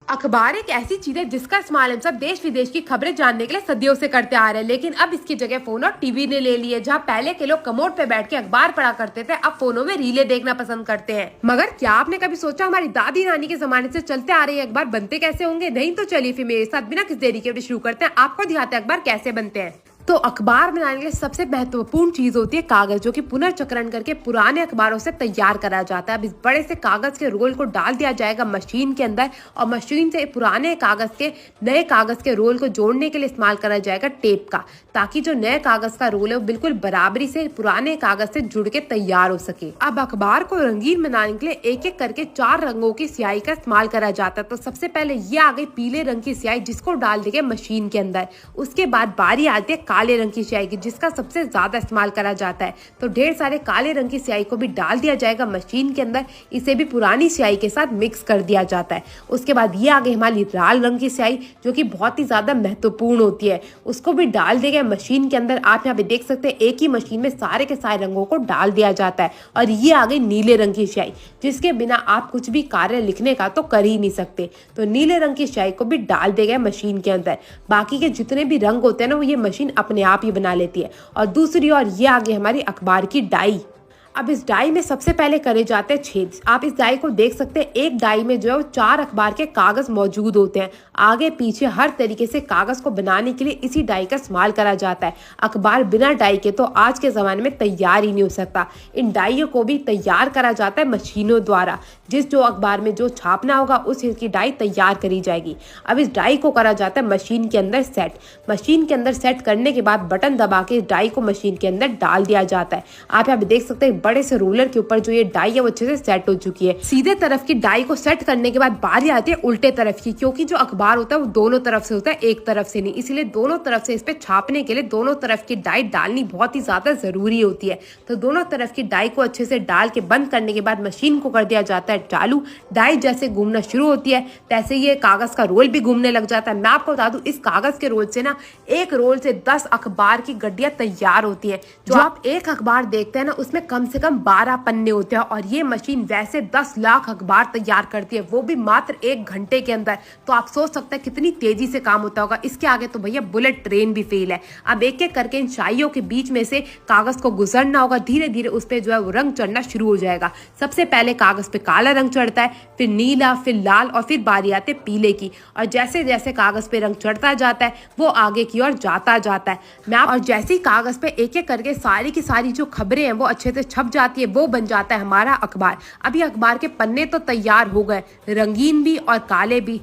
अखबार एक ऐसी चीज है जिसका इस्तेमाल हम सब देश विदेश की खबरें जानने के लिए सदियों से करते आ रहे हैं, लेकिन अब इसकी जगह फोन और टीवी ने ले ली है। जहाँ पहले के लोग कमोड पे बैठ के अखबार पढ़ा करते थे, अब फोनों में रीलें देखना पसंद करते हैं। मगर क्या आपने कभी सोचा हमारी दादी नानी के जमाने से चलते आ रहे अखबार बनते कैसे होंगे? नहीं तो चलिए फिर मेरे साथ बिना किस देरी के शुरू करते हैं, आपको दिखाते हैं अखबार कैसे बनते हैं। तो अखबार बनाने के लिए सबसे महत्वपूर्ण चीज होती है कागज, जो कि पुनर्चक्रण करके पुराने अखबारों से तैयार करा जाता है। अब इस बड़े से कागज के रोल को डाल दिया जाएगा मशीन के अंदर, और मशीन से पुराने कागज के नए कागज के रोल को जोड़ने के लिए इस्तेमाल करा जाएगा टेप का, ताकि जो नए कागज का रोल है वो बिल्कुल बराबरी से पुराने कागज से जुड़ के तैयार हो सके। अब अखबार को रंगीन बनाने के लिए एक एक करके 4 रंगों की स्याही का इस्तेमाल करा जाता है। तो सबसे पहले ये आ गई पीले रंग की स्याही, जिसको डाल देंगे मशीन के अंदर। उसके बाद बारी आती है काले रंग की स्याही की, जिसका सबसे ज्यादा इस्तेमाल करा जाता है। तो ढेर सारे काले रंग की स्याही को भी डाल दिया जाएगा मशीन के अंदर, इसे भी पुरानी स्याही के साथ मिक्स कर दिया जाता है। उसके बाद ये आ गई हमारी लाल रंग की स्याही, जो कि बहुत ही ज्यादा महत्वपूर्ण होती है, उसको भी डाल देंगे मशीन के अंदर। आप यहाँ पे देख सकते हैं एक ही मशीन में सारे के सारे रंगों को डाल दिया जाता है। और ये आ गई नीले रंग की स्याही, जिसके बिना आप कुछ भी कार्य लिखने का तो कर ही नहीं सकते। तो नीले रंग की स्याही को भी डाल देंगे मशीन के अंदर। बाकी के जितने भी रंग होते हैं ना, वो ये मशीन अपने आप ही बना लेती है। और दूसरी ओर ये आ गई हमारी अखबार की डाई। अब इस डाई में सबसे पहले करे जाते हैं छेद। आप इस डाई को देख सकते हैं, एक डाई में जो है 4 अखबार के कागज मौजूद होते हैं। आगे पीछे हर तरीके से कागज को बनाने के लिए इसी डाई का इस्तेमाल करा जाता है। अखबार बिना डाई के तो आज के जमाने में तैयार ही नहीं हो सकता। इन डाइयों को भी तैयार करा जाता है मशीनों द्वारा। जिस जो अखबार में जो छापना होगा उस की डाई तैयार करी जाएगी। अब इस डाई को करा जाता है मशीन के अंदर सेट। मशीन के अंदर सेट करने के बाद बटन दबा के इस डाई को मशीन के अंदर डाल दिया जाता है। आप यहाँ पे देख सकते हैं बड़े से रोलर के ऊपर जो ये डाई है वो अच्छे से सेट हो चुकी है। सीधे तरफ की डाई को सेट करने के बाद बारी आती है उल्टे तरफ की, क्योंकि जो अखबार होता है वो दोनों तरफ से होता है, एक तरफ से नहीं। इसलिए दोनों तरफ से इस पे छापने के लिए दोनों तरफ की डाई डालनी बहुत ही ज्यादा जरूरी होती है। तो दोनों तरफ की डाई को अच्छे से डाल के बंद करने के बाद मशीन को कर दिया जाता है चालू। डाई जैसे घूमना शुरू होती है तैसे ये कागज का रोल भी घूमने लग जाता है। मैं आपको बता दूं, इस कागज के रोल से ना एक रोल से 10 अखबार की गड्डियां तैयार होती है। जो आप एक अखबार देखते हैं ना, उसमें कम से कम 12 पन्ने होते हैं, और ये मशीन वैसे 10 लाख अखबार तैयार करती है, वो भी मात्र 1 घंटे के अंदर। तो आप सोच सकते हैं कितनी तेजी से काम होता होगा। इसके आगे तो भैया बुलेट ट्रेन भी फेल है। अब एक एक करके इन शाइयों के बीच में से कागज को गुजरना होगा। धीरे धीरे उस पर जो है वो रंग चढ़ना शुरू हो जाएगा। सबसे पहले कागज पे काला रंग चढ़ता है, फिर नीला, फिर लाल, और फिर बारी आती है पीले की। और जैसे जैसे कागज पे रंग चढ़ता जाता है वो आगे की ओर जाता जाता है। और जैसे ही कागज पे एक एक करके सारी की सारी जो खबरें हैं वो अच्छे से छप जाती है, वो बन जाता है हमारा अखबार। अभी अखबार के पन्ने तो तैयार हो गए, रंगीन भी और काले भी।